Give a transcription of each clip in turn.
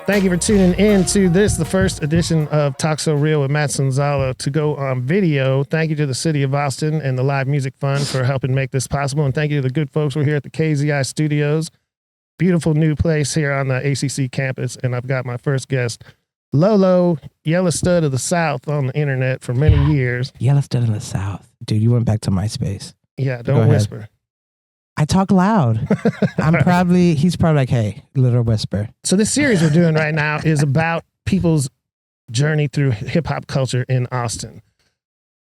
Thank you for tuning in to this, the first edition of Talk So Real with Matt Sonzala to go on video. Thank you to the City of Austin and the Live Music Fund for helping make this possible. And thank you to the good folks. We're here at the KAZI Studios. Beautiful new place here on the ACC campus. And I've got my first guest, Lolo, Yella Stud of the South on the internet for many years. Yella Stud in the South. Dude, you went back to MySpace. Yeah, don't whisper. I talk loud. He's probably like, hey, little whisper. So this series we're doing right now is about people's journey through hip hop culture in Austin.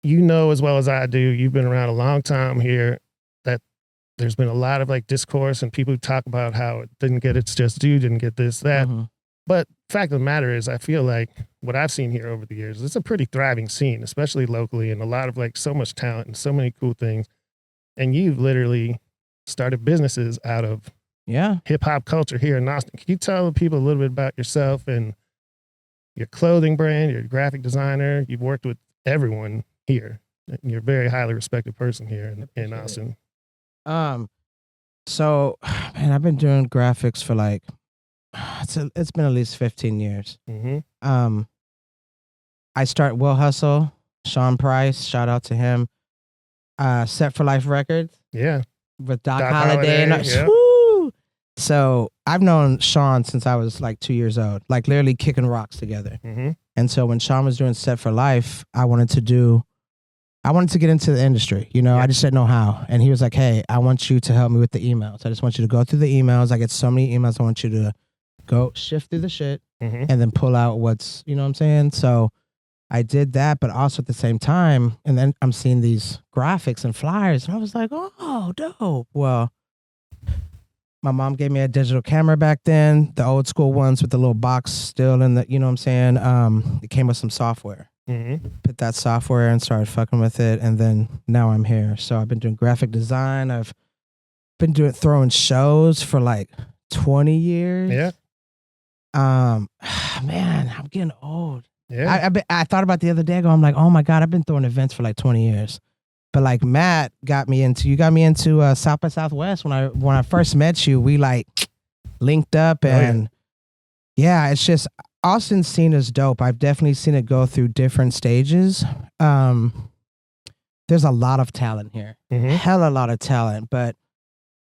You know as well as I do, you've been around a long time here, that there's been a lot of like discourse and people who talk about how it didn't get its just due, didn't get this, that. Mm-hmm. But fact of the matter is, I feel like what I've seen here over the years, it's a pretty thriving scene, especially locally, and a lot of like so much talent and so many cool things. And you've literally started businesses out of hip hop culture here in Austin. Can you tell the people a little bit about yourself and your clothing brand, your graphic designer? You've worked with everyone here. You're a very highly respected person here in Austin. So, man, I've been doing graphics for like, it's been at least 15 years. Mm-hmm. I start Will Hustle, Sean Price, shout out to him. Set for Life Records. Yeah. With Doc Holliday. Woo! So I've known Sean since I was like 2 years old, like literally kicking rocks together. Mm-hmm. And so when Sean was doing Set for Life, I wanted to get into the industry. You know, I just didn't know how. And he was like, hey, I want you to help me with the emails. I just want you to go through the emails. I get so many emails. I want you to go shift through the shit and then pull out what's, you know what I'm saying? So I did that, but also at the same time, and then I'm seeing these graphics and flyers, and I was like, oh, dope. Well, my mom gave me a digital camera back then, the old school ones with the little box still in the, you know what I'm saying? It came with some software. Mm-hmm. Put that software and started fucking with it, and then now I'm here. So I've been doing graphic design. I've been throwing shows for like 20 years. Yeah. Man, I'm getting old. Yeah. I thought about the other day ago, I'm like, oh my God, I've been throwing events for like 20 years. But like Matt got me into South by Southwest. When I first met you, we like linked up and it's just, Austin's scene is dope. I've definitely seen it go through different stages. There's a lot of talent here, hell a lot of talent, but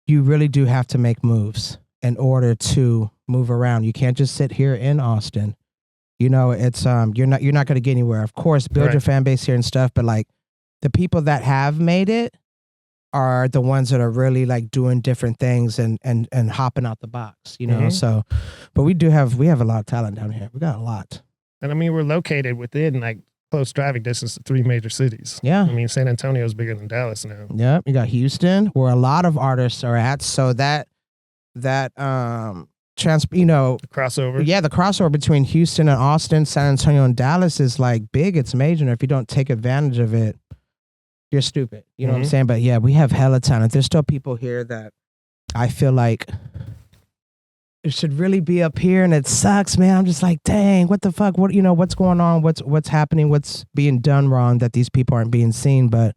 you really do have to make moves in order to move around. You can't just sit here in Austin. You know, it's you're not going to get anywhere. Of course, build your fan base here and stuff, but like the people that have made it are the ones that are really like doing different things and hopping out the box, you know? So, but we have a lot of talent down here. We got a lot. And I mean, we're located within like close driving distance to 3 major cities. Yeah. I mean, San Antonio is bigger than Dallas now. Yeah. You got Houston, where a lot of artists are at. So the crossover. Yeah, the crossover between Houston and Austin, San Antonio and Dallas is like big. It's major. And if you don't take advantage of it, you're stupid. You know what I'm saying? But yeah, we have hella talent. There's still people here that I feel like it should really be up here, and it sucks, man. I'm just like, dang, what the fuck? What's going on? What's happening? What's being done wrong that these people aren't being seen? But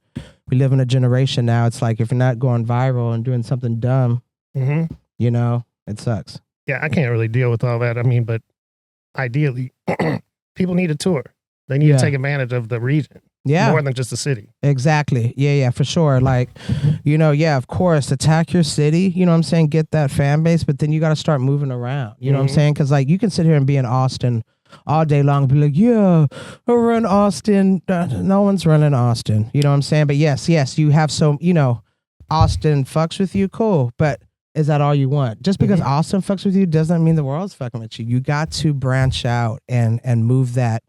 we live in a generation now. It's like if you're not going viral and doing something dumb, you know, it sucks. Yeah, I can't really deal with all that. I mean, but ideally, people need a tour. They need to take advantage of the region. Yeah. More than just the city. Exactly. Yeah, for sure. Like, you know, of course, attack your city, you know what I'm saying? Get that fan base, but then you got to start moving around. You know what I'm saying? Because, like, you can sit here and be in Austin all day long and be like, yeah, I run Austin. No one's running Austin. You know what I'm saying? But yes, you have some, you know, Austin fucks with you, cool. But is that all you want? Just because Austin fucks with you doesn't mean the world's fucking with you. You got to branch out and move that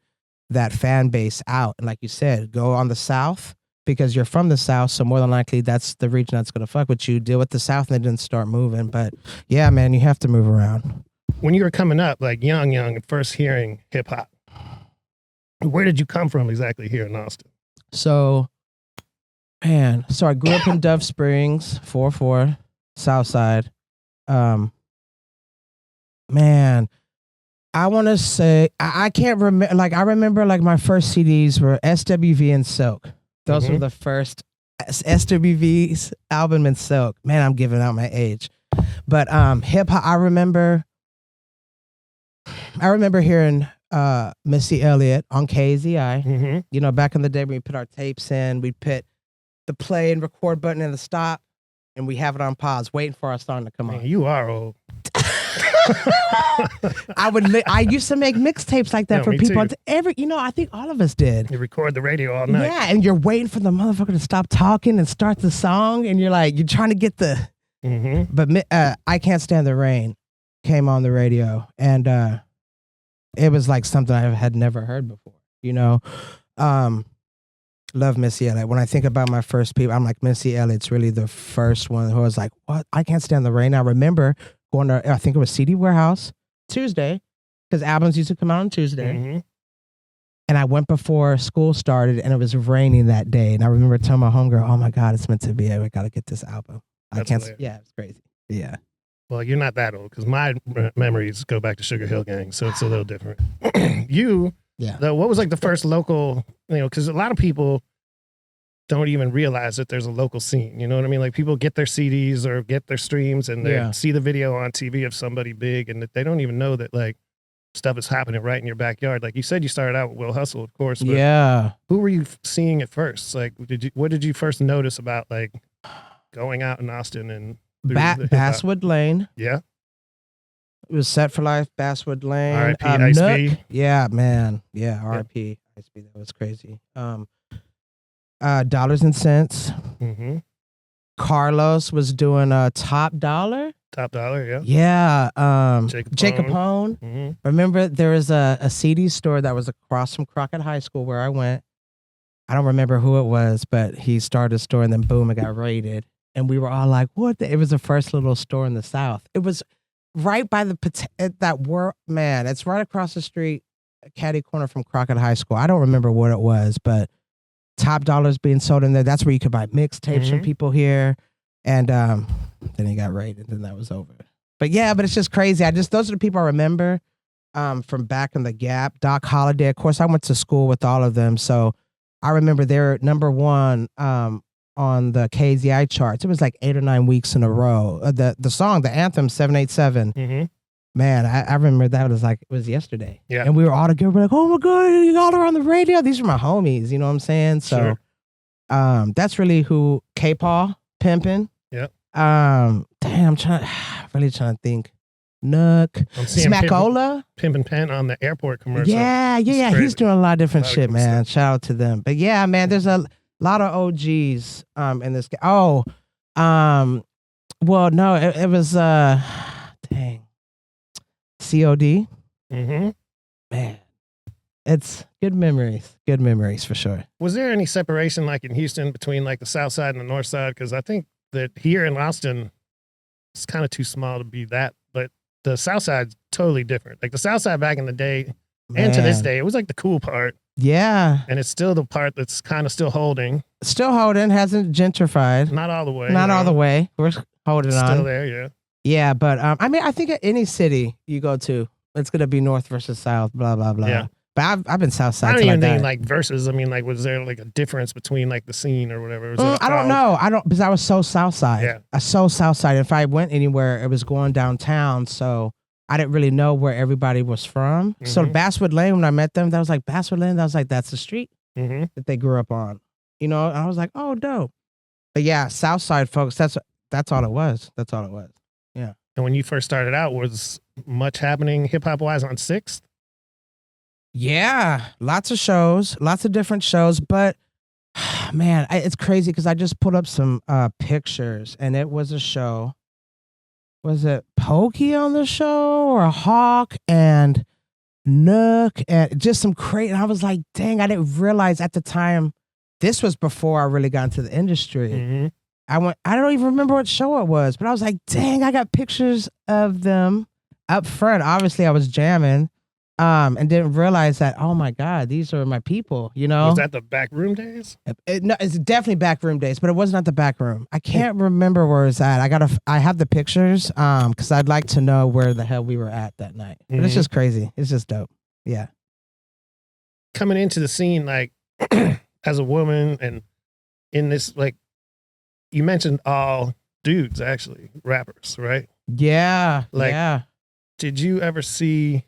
fan base out. And like you said, go on the South because you're from the South. So more than likely that's the region that's going to fuck with you. Deal with the South and then start moving. But yeah, man, you have to move around. When you were coming up, like young, and first hearing hip hop, where did you come from exactly here in Austin? So I grew up in Dove Springs, 4-4. South Side. Man, I want to say, I can't remember, like I remember like my first CDs were SWV and Silk. Those were the first SWV's album and Silk. Man, I'm giving out my age. But hip hop, I remember I remember hearing Missy Elliott on KAZI. Mm-hmm. You know, back in the day when we put our tapes in, we'd put the play and record button and the stop, and we have it on pause, waiting for our song to come on. You are old. I used to make mixtapes like that for people. Too. I think all of us did. You record the radio all night. Yeah, and you're waiting for the motherfucker to stop talking and start the song, and you're trying to get the. Mm-hmm. But I Can't Stand the Rain came on the radio, and it was like something I had never heard before. Love Missy Elliott. When I think about my first people, I'm like, Missy Elliott's really the first one who was like, what? I Can't Stand the Rain. I remember going to, I think it was CD Warehouse Tuesday, because albums used to come out on Tuesday. Mm-hmm. And I went before school started, and it was raining that day. And I remember telling my homegirl, oh my God, it's meant to be. I got to get this album. Yeah, it's crazy. Yeah. Well, you're not that old, because my memories go back to Sugar Hill Gang, so it's a little different. What was like the first local, because a lot of people don't even realize that there's a local scene. You know what I mean? Like people get their CDs or get their streams and they see the video on TV of somebody big, and they don't even know that like stuff is happening right in your backyard. Like you said, you started out with Will Hustle, of course. But who were you seeing at first? Like, what did you first notice about like going out in Austin and Basswood Lane? Yeah. It was Set for Life, Basswood Lane. R.I.P. Ice B. Yeah, man. Yeah, R.I.P. Ice B. That was crazy. Dollars and Cents. Mm-hmm. Carlos was doing Top Dollar. Top Dollar, yeah. Yeah. Jacob Capone. Mm-hmm. Remember, there was a CD store that was across from Crockett High School where I went. I don't remember who it was, but he started a store and then boom, it got raided. And we were all like, what? It was the first little store in the South. It was right by it's right across the street, catty corner from Crockett High School. I don't remember what it was, but Top Dollar's being sold in there. That's where you could buy mixtapes from people here. And then he got raided, and then that was over. But it's just crazy. Those are the people I remember from back in the Gap. Doc Holliday, of course, I went to school with all of them. So I remember they're number one on the KAZI charts. It was like 8 or 9 weeks in a row. The song, the anthem, 787. Mm-hmm. Man, I remember that it was yesterday. Yeah. And we were all together, we're like, oh my God, you all are on the radio. These are my homies, you know what I'm saying? So that's really who K-Paw, Pimpin'. Yep. I'm really trying to think. Nook. Smackola. Pimpin' Pen on the airport commercial. Yeah. He's doing a lot of different shit, man. Shout out to them. But yeah, man, there's a lot of OGs in this. Well, no, it was dang. COD. Mm-hmm. Man, it's good memories for sure. Was there any separation like in Houston between like the South Side and the North Side? Because I think that here in Austin, it's kind of too small to be that, but the South Side's totally different. Like the South Side back in the day, and to this day, it was like the cool part. Yeah. And it's still the part that's kind of still holding. Hasn't gentrified. Not all the way. All the way. We're holding on. Still there, yeah. Yeah, but I think at any city you go to, it's gonna be North versus South, blah blah blah. Yeah. But I've been South Side. I don't even think like versus. I mean, like, was there like a difference between like the scene or whatever? I don't know. Because I was so South Side. Yeah. I was so South Side. If I went anywhere, it was going downtown. So I didn't really know where everybody was from. Mm-hmm. So Basswood Lane, when I met them, that was like Basswood Lane. That was like, that's the street that they grew up on. And I was like, oh, dope. But yeah, South Side folks. That's all it was. That's all it was. Yeah. And when you first started out, was much happening hip hop wise on 6th? Yeah, lots of shows, lots of different shows. But man, it's crazy because I just pulled up some pictures, and it was a show. Was it Pokey on the show or Hawk and Nook and just some crazy? And I was like, dang, I didn't realize at the time. This was before I really got into the industry. Mm-hmm. I don't even remember what show it was, but I was like, dang, I got pictures of them up front. Obviously, I was jamming and didn't realize that, oh, my God, these are my people, Was that the back room days? No, it's definitely back room days, but it wasn't at the back room. I can't remember where it's at. I have the pictures because I'd like to know where the hell we were at that night. But it's just crazy. It's just dope. Yeah. Coming into the scene, like, as a woman and in this, like, you mentioned all dudes, actually, rappers, right? Yeah. Like, did you ever see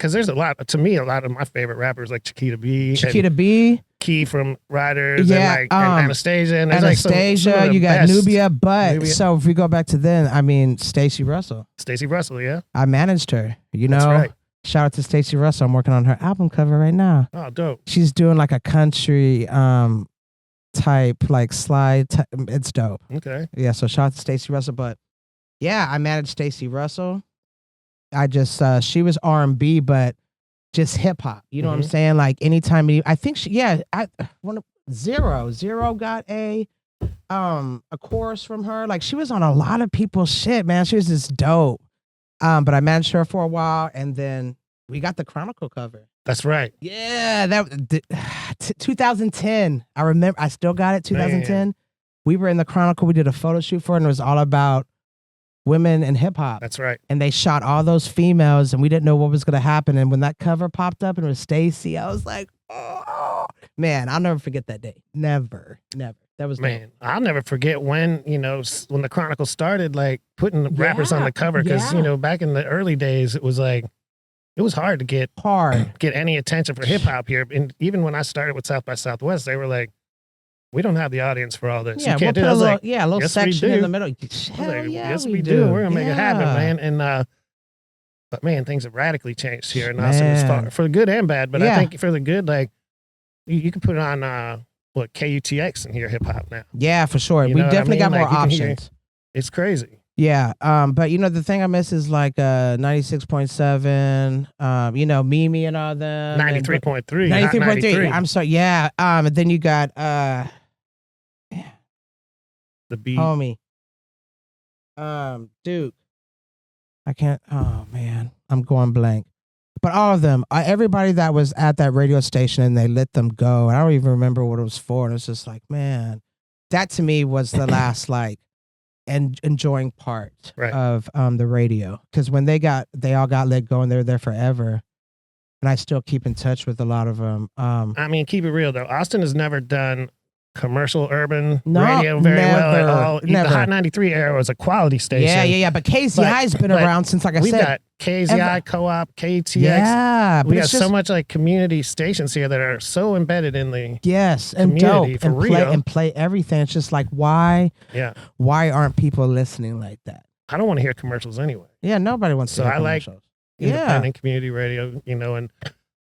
because there's a lot of my favorite rappers like Chiquita B. Key from Riders, and Anastasia. And Anastasia, some you got best. Nubia, but so if we go back to then, I mean, Stacey Russell, yeah. I managed her, That's right. Shout out to Stacey Russell. I'm working on her album cover right now. Oh, dope. She's doing like a country type, like slide. It's dope. Okay. Yeah, so shout out to Stacey Russell. But yeah, I managed Stacey Russell. I just, she was R&B, but just hip hop. You know what I'm saying? Like anytime, I think Zero got a chorus from her. Like she was on a lot of people's shit, man. She was just dope. But I managed her for a while, and then we got the Chronicle cover. That's right. Yeah, 2010. I remember. I still got it. 2010. Man. We were in the Chronicle. We did a photo shoot for it, and it was all about women in hip hop. That's right. And they shot all those females, and we didn't know what was going to happen. And when that cover popped up and it was Stacey, I was like, oh man, I'll never forget that day. Never. That was man. Dope. I'll never forget when the Chronicle started, like putting the rappers on the cover, because back in the early days, it was like it was hard to get any attention for hip hop here. And even when I started with South by Southwest, they were like, we don't have the audience for all this. Yeah, you can't do a little, like, a little section in the middle. Yes, we do. We're gonna make it happen, man. And but man, things have radically changed here in Austin, for the good and bad. But I think for the good, like you can put it on KUTX and hear hip hop now. Yeah, for sure. We definitely got more options. It's crazy. Yeah. But the thing I miss is like 96.7, Mimi and all them. 93.3. 93.3. I'm sorry. Yeah. And then you got the beat. Homie. Duke. I can't. Oh man, I'm going blank. But all of them, everybody that was at that radio station, and they let them go. And I don't even remember what it was for. And it was just like, man, that to me was the last and enjoying part of the radio. Because when they all got let go, and they were there forever. And I still keep in touch with a lot of them. I mean, keep it real though. Austin has never done commercial urban radio very well at all. Never. The Hot 93 era was a quality station. Yeah. But KZI's been around since, like I said. We got KZI, Co-op, KTX. Yeah. We got so much like community stations here that are so embedded in the and community dope for real. And play everything. It's just like, why aren't people listening like that? I don't want to hear commercials anyway. Yeah, nobody wants to hear commercials. I like independent community radio, and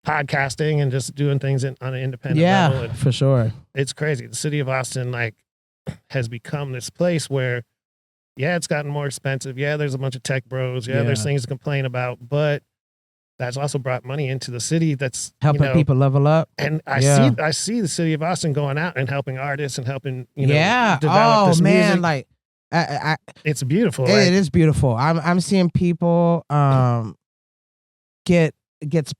podcasting and just doing things on an independent level. Yeah, for sure. It's crazy. The city of Austin has become this place where, it's gotten more expensive. Yeah, there's a bunch of tech bros. There's things to complain about, but that's also brought money into the city. That's helping people level up. And I see the city of Austin going out and helping artists and helping develop this music. Like it's beautiful. It is beautiful. I'm seeing people get it's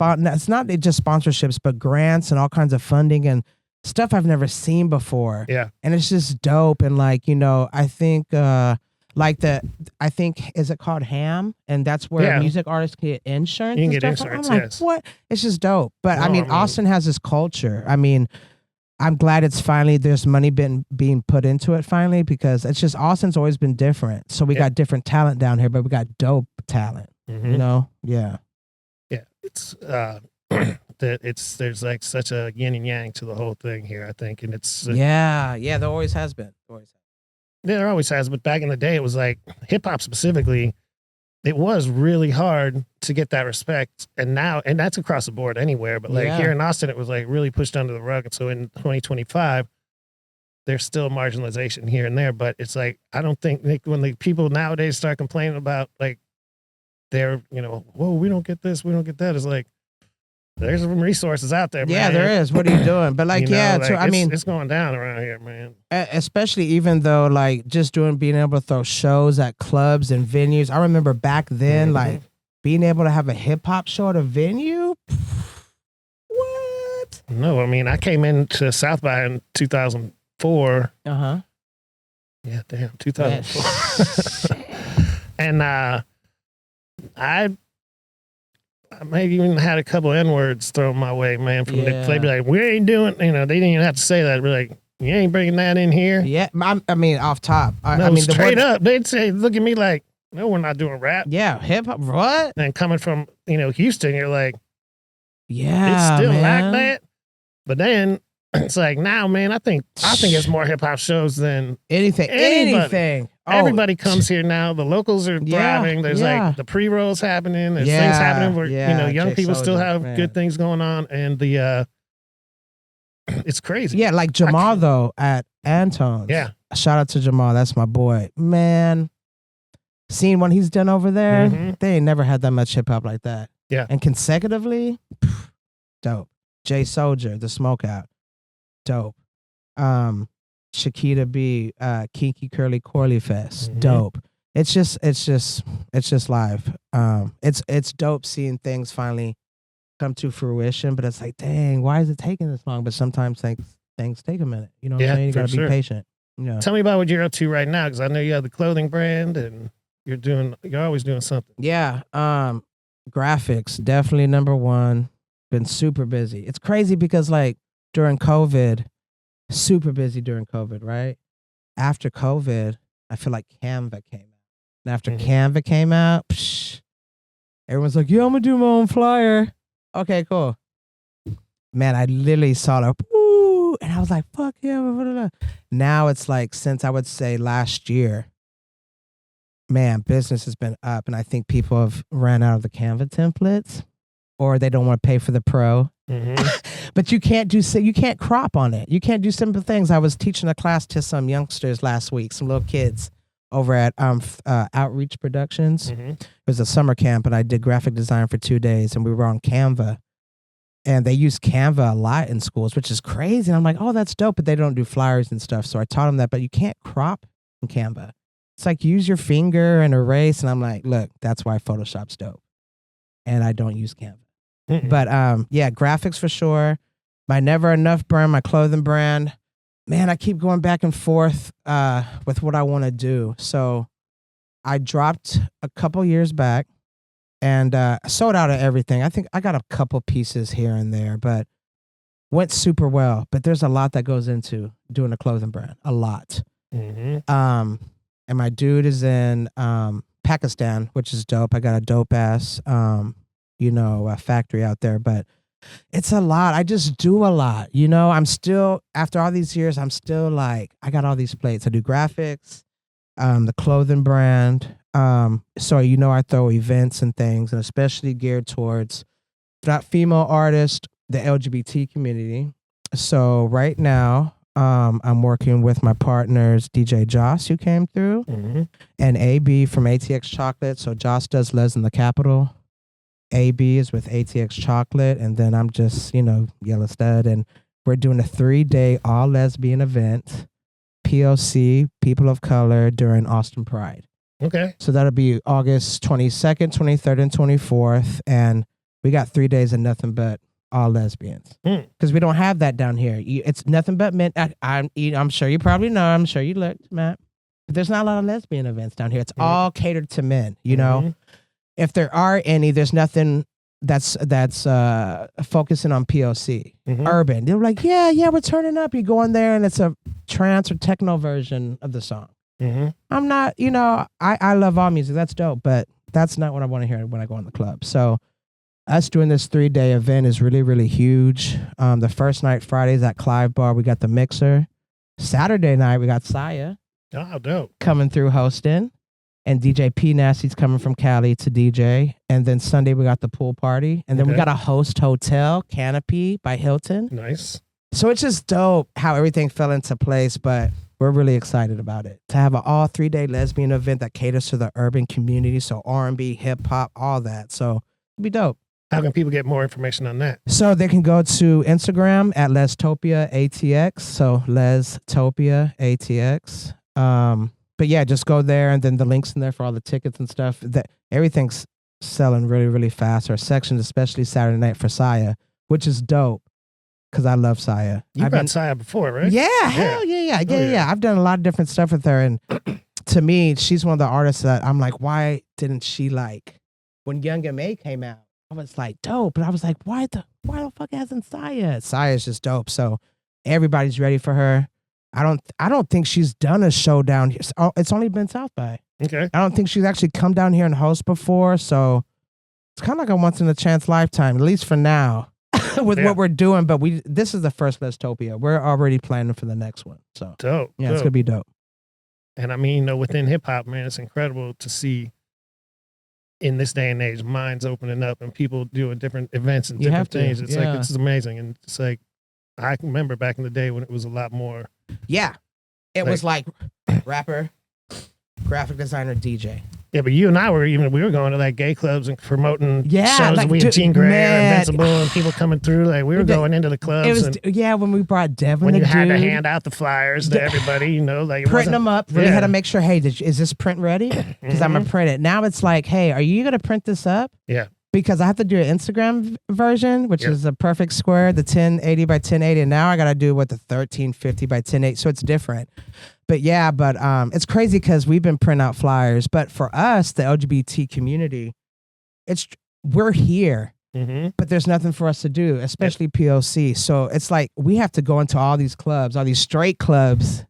not just sponsorships, but grants and all kinds of funding and stuff I've never seen before. Yeah. And it's just dope. And I think is it called HAM? And that's where music artists get insurance. You can get insurance. I'm like, what? It's just dope. But Austin has this culture. I mean, I'm glad it's finally there's money being put into it finally, because it's just Austin's always been different. So we got different talent down here, but we got dope talent. Yeah. Yeah, it's there's like such a yin and yang to the whole thing here, I think, and it's there always has been. There always has, but back in the day, it was like hip hop specifically. It was really hard to get that respect, and that's across the board anywhere. But here in Austin, it was like really pushed under the rug, and so in 2025. There's still marginalization here and there, but it's like I don't think when the people nowadays start complaining about they're, whoa, we don't get this, we don't get that. It's like, there's some resources out there, man. Yeah, there is. What are you doing? But it's going down around here, man. Especially even though just being able to throw shows at clubs and venues. I remember back then, being able to have a hip hop show at a venue. What? No, I mean, I came into South by in 2004. Yeah, damn, 2004. And I maybe even had a couple N-words thrown my way, man. From they'd be like, we ain't doing, they didn't even have to say that. We're like, you ain't bringing that in here. Yeah, I mean, off top. Straight up, they'd say, look at me like, no, we're not doing rap. Yeah, hip hop, what? And coming from, Houston, you're like, Yeah, it's still man. like that. But then it's like now, man, I think it's more hip hop shows than anything. anybody. Oh, Everybody comes here now. The locals are thriving. There's like the pre-rolls happening. There's things happening where young people still have good things going on, and the it's crazy. Yeah, like Jamal though at Antone's. Yeah, shout out to Jamal. That's my boy, man. Seeing what he's done over there, they ain't never had that much hip hop like that. Yeah, and consecutively, dope. Jay Soldier, the Smokeout, dope. Shakita B, Kinky Curly Corley Fest, dope. It's just live. It's dope seeing things finally come to fruition, but it's like, dang, why is it taking this long? But sometimes things take a minute. You know what I'm saying? You gotta be patient. Yeah. Tell me about what you're up to right now, because I know you have the clothing brand and you're always doing something. Yeah. Graphics, definitely number one. Been super busy. It's crazy because like during COVID, super busy during COVID, right? After COVID, I feel like Canva came out. And after Canva came out, everyone's like, yeah, I'm gonna do my own flyer. Okay, cool. Man, I literally saw that, and I was like, fuck yeah. Now it's like, since I would say last year, man, business has been up, and I think people have ran out of the Canva templates, or they don't want to pay for the pro. But you can't crop on it. You can't do simple things. I was teaching a class to some youngsters last week, some little kids over at Outreach Productions. It was a summer camp, and I did graphic design for 2 days, and we were on Canva. And they use Canva a lot in schools, which is crazy. And I'm like, oh, that's dope, but they don't do flyers and stuff. So I taught them that, but you can't crop in Canva. It's like, use your finger and erase. And I'm like, look, that's why Photoshop's dope. And I don't use Canva. But yeah, graphics for sure. My Never Enough brand, my clothing brand. Man, I keep going back and forth with what I want to do. So I dropped a couple years back and sold out of everything. I think I got a couple pieces here and there, but went super well. But there's a lot that goes into doing a clothing brand, a lot. And my dude is in Pakistan, which is dope. I got a dope ass, factory out there, but it's a lot. I just do a lot. I'm still, after all these years, I'm still like, I got all these plates. I do graphics, the clothing brand. So, I throw events and things, and especially geared towards not female artists, the LGBT community. So right now, I'm working with my partners, DJ Joss, who came through, and AB from ATX Chocolate. So Joss does Les in the Capitol. AB is with ATX Chocolate, and then I'm just, Yella Stud, and we're doing a 3-day all lesbian event, POC, People of Color, during Austin Pride. Okay. So that'll be August 22nd, 23rd, and 24th, and we got 3 days of nothing but all lesbians, because we don't have that down here. It's nothing but men. I'm sure you probably know. I'm sure you looked, Matt. But there's not a lot of lesbian events down here. It's all catered to men. If there are any, there's nothing that's focusing on POC, urban. They're like, yeah, we're turning up. You go in there and it's a trance or techno version of the song. I'm not, I love all music. That's dope, but that's not what I want to hear when I go in the club. So us doing this 3-day event is really, really huge. The first night, Fridays at Clive Bar, we got the Mixer. Saturday night, we got Saya. Oh, dope. Coming through hosting. And DJ P Nasty's coming from Cali to DJ. And then Sunday, we got the pool party. And then we got a host hotel, Canopy by Hilton. Nice. So it's just dope how everything fell into place, but we're really excited about it. To have an all 3-day lesbian event that caters to the urban community. So R&B, hip hop, all that. So it'll be dope. How can people get more information on that? So they can go to Instagram at Lestopia ATX. So Lestopia ATX. But yeah, just go there, and then the link's in there for all the tickets and stuff. That everything's selling really, really fast. Our section, especially Saturday night for Saya, which is dope because I love Saya. You've met Saya before, right? Yeah, hell yeah. I've done a lot of different stuff with her, and to me, she's one of the artists that I'm like, why didn't she when Young M.A. came out? I was like, dope, but I was like, why the fuck hasn't Saya? Saya's just dope. So everybody's ready for her. I don't think she's done a show down here. It's only been South by. Okay. I don't think she's actually come down here and host before. So it's kind of like a once in a chance lifetime, at least for now. with what we're doing, but this is the first Listopia. We're already planning for the next one. So dope. Yeah, it's gonna be dope. And I mean, within hip hop, man, it's incredible to see in this day and age minds opening up and people doing different events and different things. It's like it's amazing, and it's like I can remember back in the day when it was a lot more. Yeah, it was like rapper, graphic designer, DJ. Yeah, but you and I we were going to like gay clubs and promoting shows. Like, we had Jean Grey or Invincible and people coming through. Like we were going into the clubs. It was when we brought Devin. When you had to hand out the flyers to everybody, like printing them up. Really had to make sure. Hey, is this print ready? Because I'm gonna print it. Now it's like, hey, are you gonna print this up? Yeah. Because I have to do an Instagram version, which is a perfect square, the 1080 by 1080. And now I got to do the 1350 by 1080. So it's different. But it's crazy because we've been printing out flyers. But for us, the LGBT community, we're here, but there's nothing for us to do, especially POC. So it's like we have to go into all these clubs, all these straight clubs.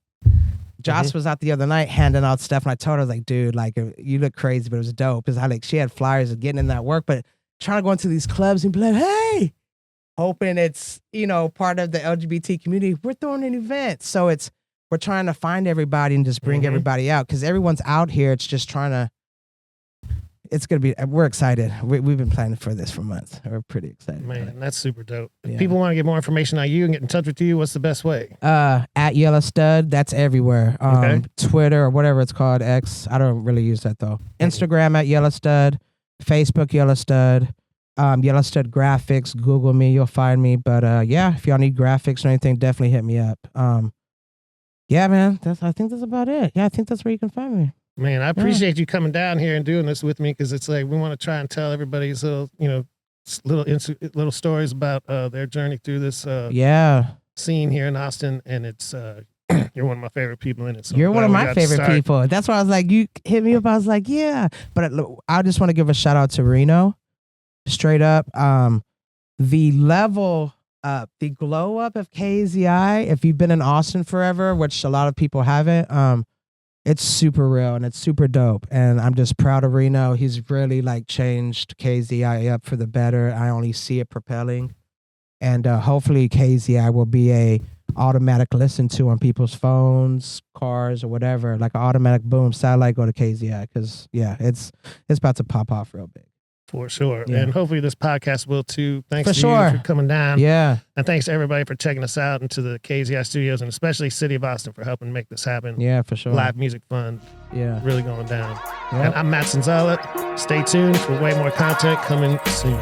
Joss was out the other night handing out stuff, and I told her, like, dude, like, you look crazy, but it was dope. Because she had flyers of getting in that work, but trying to go into these clubs and be like, hey, hoping it's, part of the LGBT community. We're throwing an event. So we're trying to find everybody and just bring everybody out because everyone's out here. It's just we're excited. We've been planning for this for months. We're pretty excited. Man, that's super dope. If people want to get more information on you and get in touch with you, what's the best way? At Yella Stud. That's everywhere. Twitter or whatever it's called, X. I don't really use that though. Instagram at Yella Stud. Facebook Yella Stud. Yella Stud Graphics. Google me. You'll find me. But if y'all need graphics or anything, definitely hit me up. Yeah, man. I think that's about it. Yeah, I think that's where you can find me. Man, I appreciate you coming down here and doing this with me because it's like we want to try and tell everybody's little stories about their journey through this scene here in Austin, and it's you're one of my favorite people in it. So you're one of my favorite people. That's why I was like, you hit me up. I was like, yeah. But I just want to give a shout out to Reno, straight up. The level up, the glow up of KAZI. If you've been in Austin forever, which a lot of people haven't, it's super real and it's super dope. And I'm just proud of Reno. He's really changed KAZI up for the better. I only see it propelling. And hopefully KAZI will be a automatic listen to on people's phones, cars, or whatever. Like an automatic boom, satellite, go to KAZI. Because, it's about to pop off real big. For sure. Yeah. And hopefully this podcast will too. Thanks to you for coming down. Yeah. And thanks to everybody for checking us out and to the KAZI Studios and especially City of Austin for helping make this happen. Yeah, for sure. Live Music Fund. Yeah. Really going down. Yep. And I'm Matt Sonzala. Stay tuned for way more content coming soon.